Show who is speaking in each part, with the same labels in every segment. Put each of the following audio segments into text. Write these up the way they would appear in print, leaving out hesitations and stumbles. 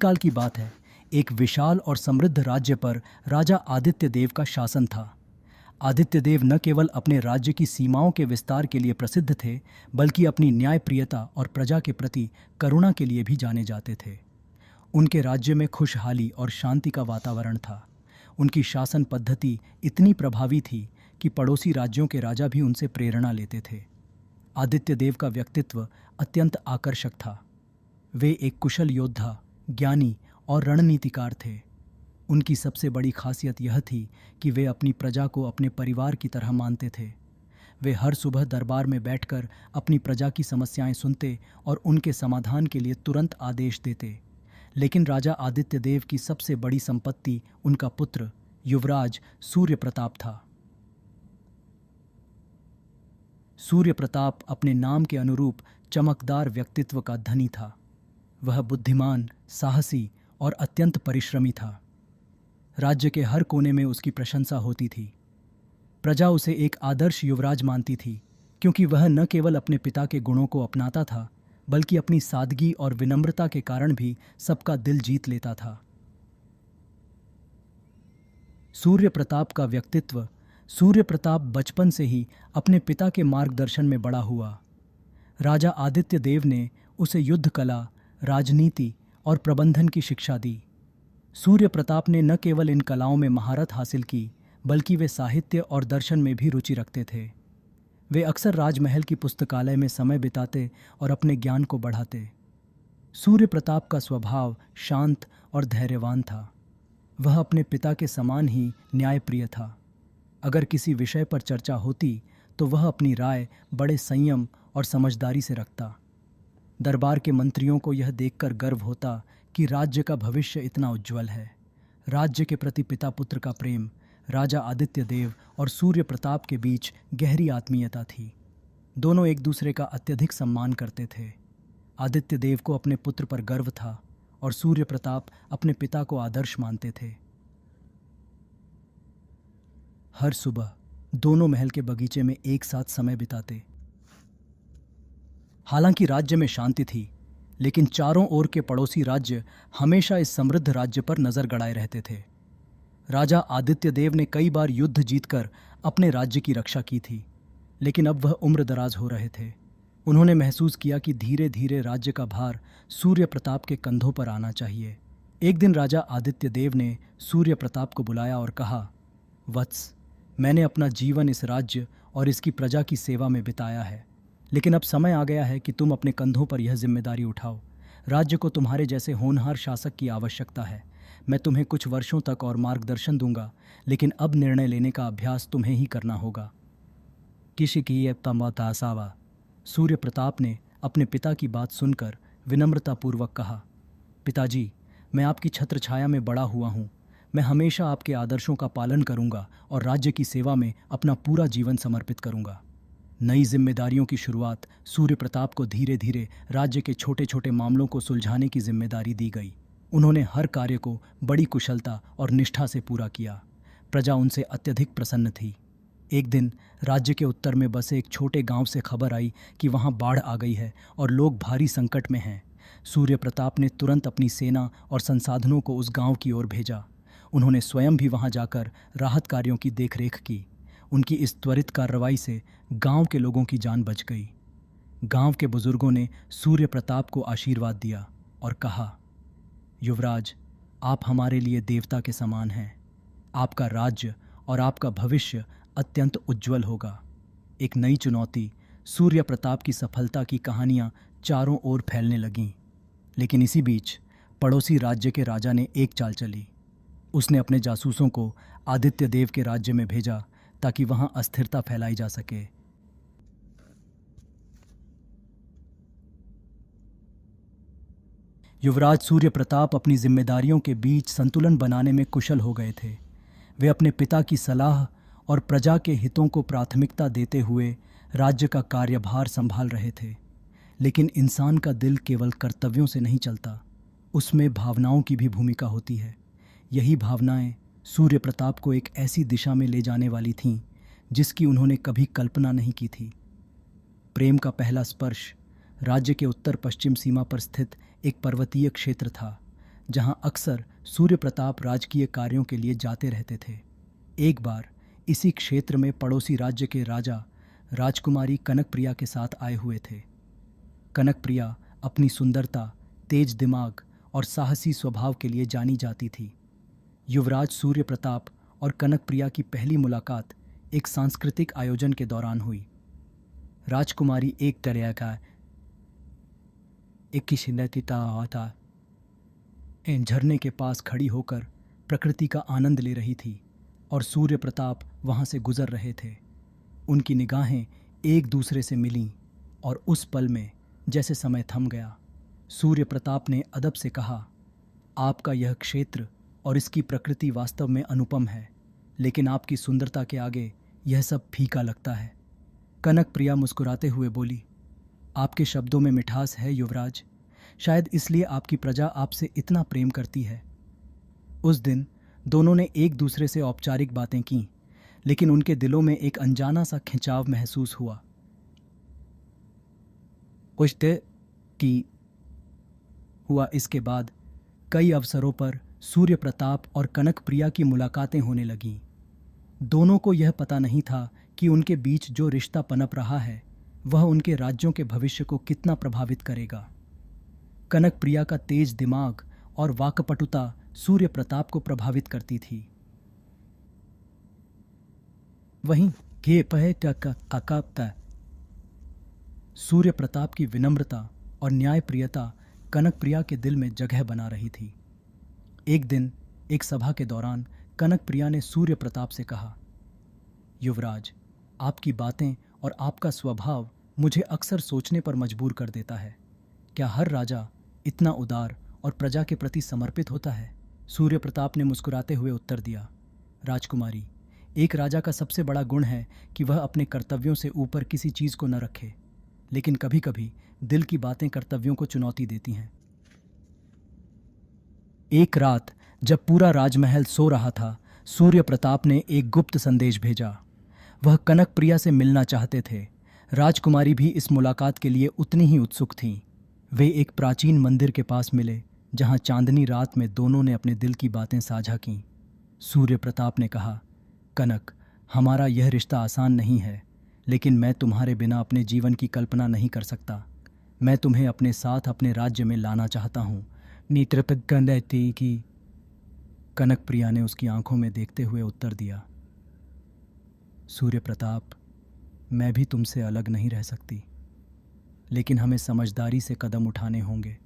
Speaker 1: काल की बात है। एक विशाल और समृद्ध राज्य पर राजा आदित्य देव का शासन था। आदित्य देव न केवल अपने राज्य की सीमाओं के विस्तार के लिए प्रसिद्ध थे, बल्कि अपनी न्यायप्रियता और प्रजा के प्रति करुणा के लिए भी जाने जाते थे। उनके राज्य में खुशहाली और शांति का वातावरण था। उनकी शासन पद्धति इतनी प्रभावी थी कि पड़ोसी राज्यों के राजा भी उनसे प्रेरणा लेते थे। आदित्य देव का व्यक्तित्व अत्यंत आकर्षक था। वे एक कुशल योद्धा, ज्ञानी और रणनीतिकार थे। उनकी सबसे बड़ी खासियत यह थी कि वे अपनी प्रजा को अपने परिवार की तरह मानते थे। वे हर सुबह दरबार में बैठकर अपनी प्रजा की समस्याएं सुनते और उनके समाधान के लिए तुरंत आदेश देते। लेकिन राजा आदित्य देव की सबसे बड़ी संपत्ति उनका पुत्र युवराज सूर्य प्रताप था। सूर्य प्रताप अपने नाम के अनुरूप चमकदार व्यक्तित्व का धनी था। वह बुद्धिमान, साहसी और अत्यंत परिश्रमी था। राज्य के हर कोने में उसकी प्रशंसा होती थी। प्रजा उसे एक आदर्श युवराज मानती थी, क्योंकि वह न केवल अपने पिता के गुणों को अपनाता था, बल्कि अपनी सादगी और विनम्रता के कारण भी सबका दिल जीत लेता था। सूर्य प्रताप का व्यक्तित्व। सूर्य प्रताप बचपन से ही अपने पिता के मार्गदर्शन में बड़ा हुआ। राजा आदित्य देव ने उसे युद्ध कला, राजनीति और प्रबंधन की शिक्षा दी। सूर्य प्रताप ने न केवल इन कलाओं में महारत हासिल की, बल्कि वे साहित्य और दर्शन में भी रुचि रखते थे। वे अक्सर राजमहल की पुस्तकालय में समय बिताते और अपने ज्ञान को बढ़ाते। सूर्य प्रताप का स्वभाव शांत और धैर्यवान था। वह अपने पिता के समान ही न्यायप्रिय था। अगर किसी विषय पर चर्चा होती तो वह अपनी राय बड़े संयम और समझदारी से रखता। दरबार के मंत्रियों को यह देखकर गर्व होता कि राज्य का भविष्य इतना उज्जवल है। राज्य के प्रति पिता पुत्र का प्रेम। राजा आदित्य देव और सूर्य प्रताप के बीच गहरी आत्मीयता थी। दोनों एक दूसरे का अत्यधिक सम्मान करते थे। आदित्य देव को अपने पुत्र पर गर्व था और सूर्य प्रताप अपने पिता को आदर्श मानते थे। हर सुबह दोनों महल के बगीचे में एक साथ समय बिताते। हालांकि राज्य में शांति थी, लेकिन चारों ओर के पड़ोसी राज्य हमेशा इस समृद्ध राज्य पर नजर गड़ाए रहते थे। राजा आदित्य देव ने कई बार युद्ध जीतकर अपने राज्य की रक्षा की थी, लेकिन अब वह उम्रदराज हो रहे थे। उन्होंने महसूस किया कि धीरे धीरे राज्य का भार सूर्य प्रताप के कंधों पर आना चाहिए। एक दिन राजा आदित्य देव ने सूर्य प्रताप को बुलाया और कहा, वत्स, मैंने अपना जीवन इस राज्य और इसकी प्रजा की सेवा में बिताया है, लेकिन अब समय आ गया है कि तुम अपने कंधों पर यह जिम्मेदारी उठाओ। राज्य को तुम्हारे जैसे होनहार शासक की आवश्यकता है। मैं तुम्हें कुछ वर्षों तक और मार्गदर्शन दूंगा, लेकिन अब निर्णय लेने का अभ्यास तुम्हें ही करना होगा। किसी की ये तमतासावा। सूर्य प्रताप ने अपने पिता की बात सुनकर विनम्रतापूर्वक कहा, पिताजी, मैं आपकी छत्रछाया में बड़ा हुआ हूँ। मैं हमेशा आपके आदर्शों का पालन करूंगा और राज्य की सेवा में अपना पूरा जीवन समर्पित करूंगा। नई जिम्मेदारियों की शुरुआत सूर्य प्रताप को धीरे धीरे राज्य के छोटे छोटे मामलों को सुलझाने की जिम्मेदारी दी गई। उन्होंने हर कार्य को बड़ी कुशलता और निष्ठा से पूरा किया। प्रजा उनसे अत्यधिक प्रसन्न थी। एक दिन राज्य के उत्तर में बसे एक छोटे गांव से खबर आई कि वहां बाढ़ आ गई है और लोग भारी संकट में हैं। सूर्य प्रताप ने तुरंत अपनी सेना और संसाधनों को उस गांव की ओर भेजा। उन्होंने स्वयं भी वहां जाकर राहत कार्यों की देखरेख की। उनकी इस त्वरित कार्रवाई से गांव के लोगों की जान बच गई। गांव के बुजुर्गों ने सूर्य प्रताप को आशीर्वाद दिया और कहा, युवराज, आप हमारे लिए देवता के समान हैं। आपका राज्य और आपका भविष्य अत्यंत उज्जवल होगा। एक नई चुनौती, सूर्य प्रताप की सफलता की कहानियां चारों ओर फैलने लगीं। लेकिन इसी बीच पड़ोसी राज्य के राजा ने एक चाल चली। उसने अपने जासूसों को आदित्य देव के राज्य में भेजा ताकि वहां अस्थिरता फैलाई जा सके। युवराज सूर्य प्रताप अपनी जिम्मेदारियों के बीच संतुलन बनाने में कुशल हो गए थे। वे अपने पिता की सलाह और प्रजा के हितों को प्राथमिकता देते हुए राज्य का कार्यभार संभाल रहे थे। लेकिन इंसान का दिल केवल कर्तव्यों से नहीं चलता, उसमें भावनाओं की भी भूमिका होती है। यही भावनाएं सूर्य प्रताप को एक ऐसी दिशा में ले जाने वाली थीं जिसकी उन्होंने कभी कल्पना नहीं की थी। प्रेम का पहला स्पर्श। राज्य के उत्तर पश्चिम सीमा पर स्थित एक पर्वतीय क्षेत्र था। जहां अक्सर सूर्य प्रताप राजकीय कार्यों के लिए जाते रहते थे। एक बार इसी क्षेत्र में पड़ोसी राज्य के राजा राजकुमारी कनकप्रिया के साथ आए हुए थे। कनकप्रिया अपनी सुंदरता, तेज दिमाग और साहसी स्वभाव के लिए जानी जाती थी। युवराज सूर्य प्रताप और कनकप्रिया की पहली मुलाकात एक सांस्कृतिक आयोजन के दौरान हुई। राजकुमारी एक तरह का एक था झरने के पास खड़ी होकर प्रकृति का आनंद ले रही थी और सूर्य प्रताप वहां से गुजर रहे थे। उनकी निगाहें एक दूसरे से मिलीं और उस पल में जैसे समय थम गया। सूर्य प्रताप ने अदब से कहा, आपका यह क्षेत्र और इसकी प्रकृति वास्तव में अनुपम है, लेकिन आपकी सुंदरता के आगे यह सब फीका लगता है। कनकप्रिया मुस्कुराते हुए बोली, आपके शब्दों में मिठास है युवराज, शायद इसलिए आपकी प्रजा आपसे इतना प्रेम करती है। उस दिन दोनों ने एक दूसरे से औपचारिक बातें की, लेकिन उनके दिलों में एक अनजाना सा खिंचाव महसूस हुआ। कुछ देर की हुआ इसके बाद कई अवसरों पर सूर्य प्रताप और कनकप्रिया की मुलाकातें होने लगीं। दोनों को यह पता नहीं था कि उनके बीच जो रिश्ता पनप रहा है वह उनके राज्यों के भविष्य को कितना प्रभावित करेगा। कनकप्रिया का तेज दिमाग और वाकपटुता सूर्य प्रताप को प्रभावित करती थी। वहीं सूर्य प्रताप की विनम्रता और न्यायप्रियता कनकप्रिया के दिल में जगह बना रही थी। एक दिन एक सभा के दौरान कनकप्रिया ने सूर्य प्रताप से कहा, युवराज, आपकी बातें और आपका स्वभाव मुझे अक्सर सोचने पर मजबूर कर देता है। क्या हर राजा इतना उदार और प्रजा के प्रति समर्पित होता है? सूर्य प्रताप ने मुस्कुराते हुए उत्तर दिया, राजकुमारी, एक राजा का सबसे बड़ा गुण है कि वह अपने कर्तव्यों से ऊपर किसी चीज को न रखे, लेकिन कभी कभी दिल की बातें कर्तव्यों को चुनौती देती हैं। एक रात जब पूरा राजमहल सो रहा था, सूर्य प्रताप ने एक गुप्त संदेश भेजा। वह कनकप्रिया से मिलना चाहते थे। राजकुमारी भी इस मुलाकात के लिए उतनी ही उत्सुक थीं। वे एक प्राचीन मंदिर के पास मिले, जहां चांदनी रात में दोनों ने अपने दिल की बातें साझा कीं। सूर्य प्रताप ने कहा, कनक, हमारा यह रिश्ता आसान नहीं है, लेकिन मैं तुम्हारे बिना अपने जीवन की कल्पना नहीं कर सकता। मैं तुम्हें अपने साथ अपने राज्य में लाना चाहता हूँ। की कनकप्रिया ने उसकी आंखों में देखते हुए उत्तर दिया, सूर्य प्रताप, मैं भी तुमसे अलग नहीं रह सकती, लेकिन हमें समझदारी से कदम उठाने होंगे।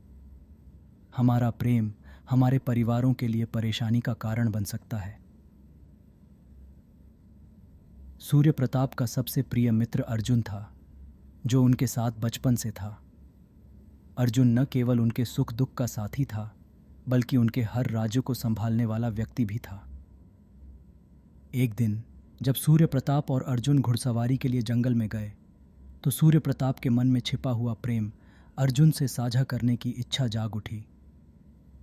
Speaker 1: हमारा प्रेम हमारे परिवारों के लिए परेशानी का कारण बन सकता है। सूर्य प्रताप का सबसे प्रिय मित्र अर्जुन था, जो उनके साथ बचपन से था। अर्जुन न केवल उनके सुख दुख का साथी था, बल्कि उनके हर राज्य को संभालने वाला व्यक्ति भी था। एक दिन जब सूर्य प्रताप और अर्जुन घुड़सवारी के लिए जंगल में गए, तो सूर्य प्रताप के मन में छिपा हुआ प्रेम अर्जुन से साझा करने की इच्छा जाग उठी।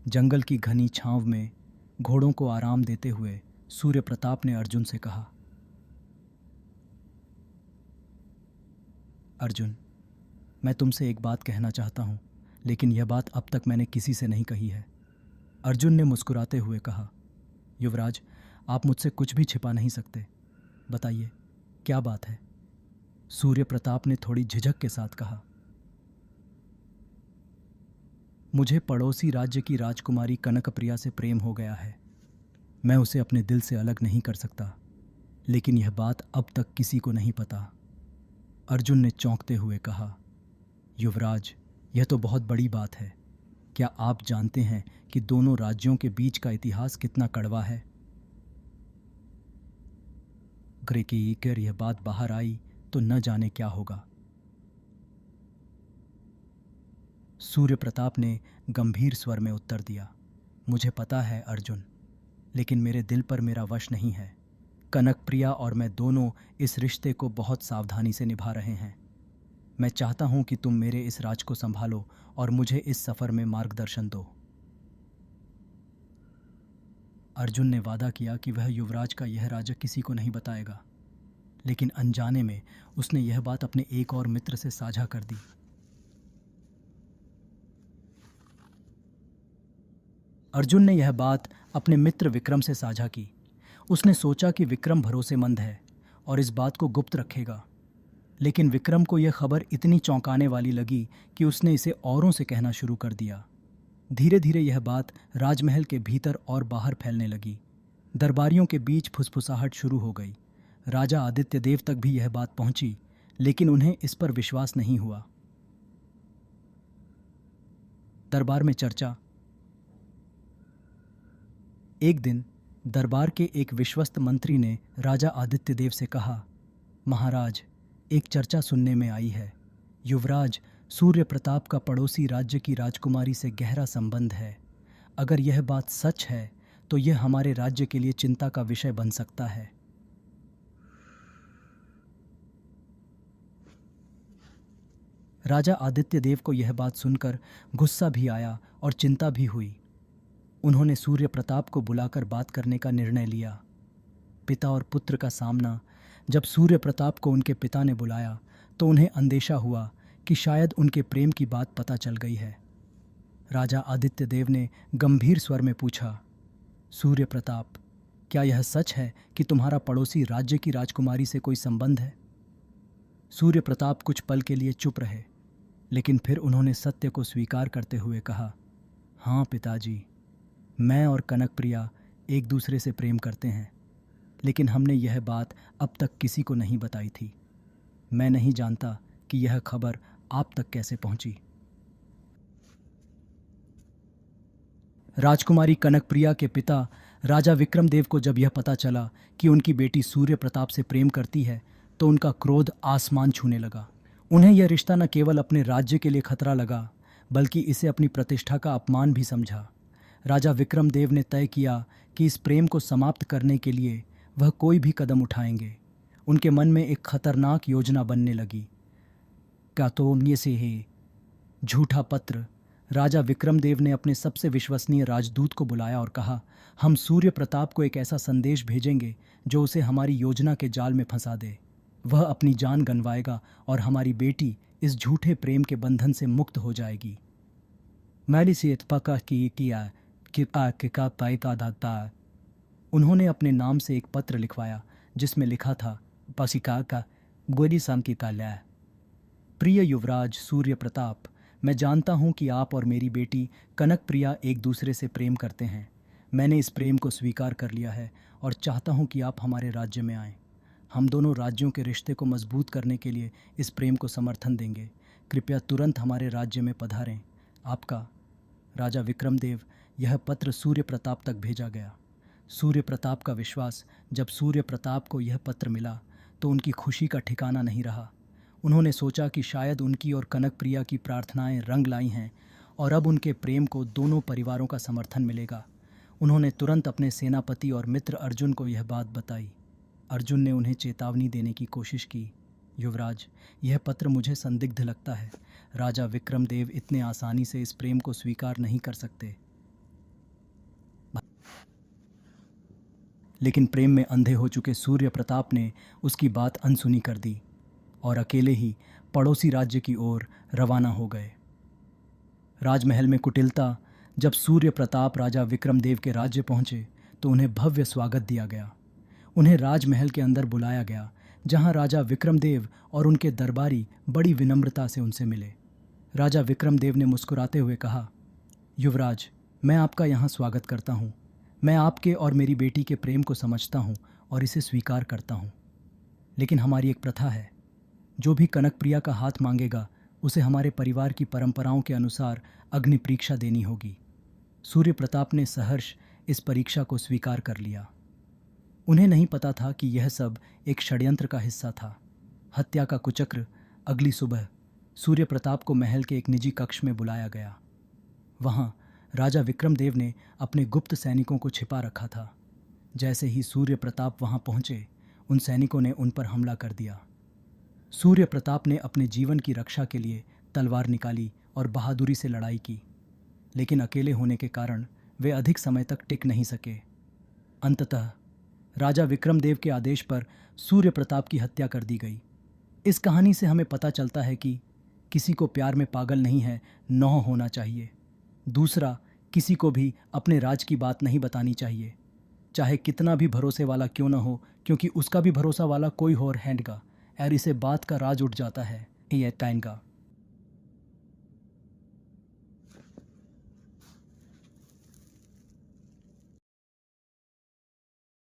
Speaker 1: जंगल की घनी छांव में घोड़ों को आराम देते हुए सूर्य प्रताप ने अर्जुन से कहा, अर्जुन, मैं तुमसे एक बात कहना चाहता हूँ, लेकिन यह बात अब तक मैंने किसी से नहीं कही है। अर्जुन ने मुस्कुराते हुए कहा, युवराज, आप मुझसे कुछ भी छिपा नहीं सकते। बताइए, क्या बात है? सूर्य प्रताप ने थोड़ी झिझक के साथ कहा, मुझे पड़ोसी राज्य की राजकुमारी कनकप्रिया से प्रेम हो गया है। मैं उसे अपने दिल से अलग नहीं कर सकता, लेकिन यह बात अब तक किसी को नहीं पता। अर्जुन ने चौंकते हुए कहा, युवराज, यह तो बहुत बड़ी बात है। क्या आप जानते हैं कि दोनों राज्यों के बीच का इतिहास कितना कड़वा है? अगर यह बात बाहर आई तो न जाने क्या होगा। सूर्य प्रताप ने गंभीर स्वर में उत्तर दिया, मुझे पता है अर्जुन, लेकिन मेरे दिल पर मेरा वश नहीं है। कनकप्रिया और मैं दोनों इस रिश्ते को बहुत सावधानी से निभा रहे हैं। मैं चाहता हूं कि तुम मेरे इस राज को संभालो और मुझे इस सफर में मार्गदर्शन दो। अर्जुन ने वादा किया कि वह युवराज का यह राज्य किसी को नहीं बताएगा, लेकिन अनजाने में उसने यह बात अपने एक और मित्र से साझा कर दी। अर्जुन ने यह बात अपने मित्र विक्रम से साझा की। उसने सोचा कि विक्रम भरोसेमंद है और इस बात को गुप्त रखेगा, लेकिन विक्रम को यह खबर इतनी चौंकाने वाली लगी कि उसने इसे औरों से कहना शुरू कर दिया। धीरे धीरे यह बात राजमहल के भीतर और बाहर फैलने लगी। दरबारियों के बीच फुसफुसाहट शुरू हो गई। राजा आदित्य देव तक भी यह बात पहुंची, लेकिन उन्हें इस पर विश्वास नहीं हुआ। दरबार में चर्चा। एक दिन दरबार के एक विश्वस्त मंत्री ने राजा आदित्य देव से कहा, महाराज, एक चर्चा सुनने में आई है। युवराज सूर्य प्रताप का पड़ोसी राज्य की राजकुमारी से गहरा संबंध है। अगर यह बात सच है तो यह हमारे राज्य के लिए चिंता का विषय बन सकता है। राजा आदित्य देव को यह बात सुनकर गुस्सा भी आया और चिंता भी हुई। उन्होंने सूर्य प्रताप को बुलाकर बात करने का निर्णय लिया। पिता और पुत्र का सामना। जब सूर्य प्रताप को उनके पिता ने बुलाया तो उन्हें अंदेशा हुआ कि शायद उनके प्रेम की बात पता चल गई है। राजा आदित्य देव ने गंभीर स्वर में पूछा, सूर्य प्रताप, क्या यह सच है कि तुम्हारा पड़ोसी राज्य की राजकुमारी से कोई संबंध है? सूर्य प्रताप कुछ पल के लिए चुप रहे, लेकिन फिर उन्होंने सत्य को स्वीकार करते हुए कहा, हाँ पिताजी, मैं और कनकप्रिया एक दूसरे से प्रेम करते हैं, लेकिन हमने यह बात अब तक किसी को नहीं बताई थी। मैं नहीं जानता कि यह खबर आप तक कैसे पहुंची। राजकुमारी कनकप्रिया के पिता राजा विक्रमदेव को जब यह पता चला कि उनकी बेटी सूर्य प्रताप से प्रेम करती है तो उनका क्रोध आसमान छूने लगा। उन्हें यह रिश्ता न केवल अपने राज्य के लिए खतरा लगा, बल्कि इसे अपनी प्रतिष्ठा का अपमान भी समझा। राजा विक्रमदेव ने तय किया कि इस प्रेम को समाप्त करने के लिए वह कोई भी कदम उठाएंगे। उनके मन में एक खतरनाक योजना बनने लगी। क्या तो ये से है झूठा पत्र। राजा विक्रमदेव ने अपने सबसे विश्वसनीय राजदूत को बुलाया और कहा, हम सूर्य प्रताप को एक ऐसा संदेश भेजेंगे जो उसे हमारी योजना के जाल में फंसा दे। वह अपनी जान गंवाएगा और हमारी बेटी इस झूठे प्रेम के बंधन से मुक्त हो जाएगी। मैली से पका किया कि का पाइता दाता। उन्होंने अपने नाम से एक पत्र लिखवाया जिसमें लिखा था, पसिका का गोरी शाम की काल्या। प्रिय युवराज सूर्य प्रताप, मैं जानता हूँ कि आप और मेरी बेटी कनकप्रिया एक दूसरे से प्रेम करते हैं। मैंने इस प्रेम को स्वीकार कर लिया है और चाहता हूँ कि आप हमारे राज्य में आएं। हम दोनों राज्यों के रिश्ते को मजबूत करने के लिए इस प्रेम को समर्थन देंगे। कृपया तुरंत हमारे राज्य में पधारें। आपका राजा विक्रमदेव। यह पत्र सूर्य प्रताप तक भेजा गया। सूर्य प्रताप का विश्वास, जब सूर्य प्रताप को यह पत्र मिला तो उनकी खुशी का ठिकाना नहीं रहा। उन्होंने सोचा कि शायद उनकी और कनकप्रिया की प्रार्थनाएं रंग लाई हैं और अब उनके प्रेम को दोनों परिवारों का समर्थन मिलेगा। उन्होंने तुरंत अपने सेनापति और मित्र अर्जुन को यह बात बताई। अर्जुन ने उन्हें चेतावनी देने की कोशिश की, युवराज, यह पत्र मुझे संदिग्ध लगता है। राजा विक्रमदेव इतने आसानी से इस प्रेम को स्वीकार नहीं कर सकते। लेकिन प्रेम में अंधे हो चुके सूर्य प्रताप ने उसकी बात अनसुनी कर दी और अकेले ही पड़ोसी राज्य की ओर रवाना हो गए। राजमहल में कुटिलता। जब सूर्य प्रताप राजा विक्रमदेव के राज्य पहुंचे तो उन्हें भव्य स्वागत दिया गया। उन्हें राजमहल के अंदर बुलाया गया, जहां राजा विक्रमदेव और उनके दरबारी बड़ी विनम्रता से उनसे मिले। राजा विक्रमदेव ने मुस्कुराते हुए कहा, युवराज, मैं आपका यहाँ स्वागत करता हूँ। मैं आपके और मेरी बेटी के प्रेम को समझता हूँ और इसे स्वीकार करता हूँ, लेकिन हमारी एक प्रथा है, जो भी कनकप्रिया का हाथ मांगेगा उसे हमारे परिवार की परंपराओं के अनुसार अग्नि परीक्षा देनी होगी। सूर्य प्रताप ने सहर्ष इस परीक्षा को स्वीकार कर लिया। उन्हें नहीं पता था कि यह सब एक षड्यंत्र का हिस्सा था। हत्या का कुचक्र। अगली सुबह सूर्य प्रताप को महल के एक निजी कक्ष में बुलाया गया। वहां राजा विक्रमदेव ने अपने गुप्त सैनिकों को छिपा रखा था। जैसे ही सूर्य प्रताप वहां पहुंचे, उन सैनिकों ने उन पर हमला कर दिया। सूर्य प्रताप ने अपने जीवन की रक्षा के लिए तलवार निकाली और बहादुरी से लड़ाई की, लेकिन अकेले होने के कारण वे अधिक समय तक टिक नहीं सके। अंततः राजा विक्रमदेव के आदेश पर सूर्य प्रताप की हत्या कर दी गई। इस कहानी से हमें पता चलता है कि किसी को प्यार में पागल नहीं है, नौह होना चाहिए। दूसरा, किसी को भी अपने राज की बात नहीं बतानी चाहिए, चाहे कितना भी भरोसे वाला क्यों ना हो, क्योंकि उसका भी भरोसा वाला कोई और हैंडगा और इसे बात का राज उठ जाता है ये टाइम का।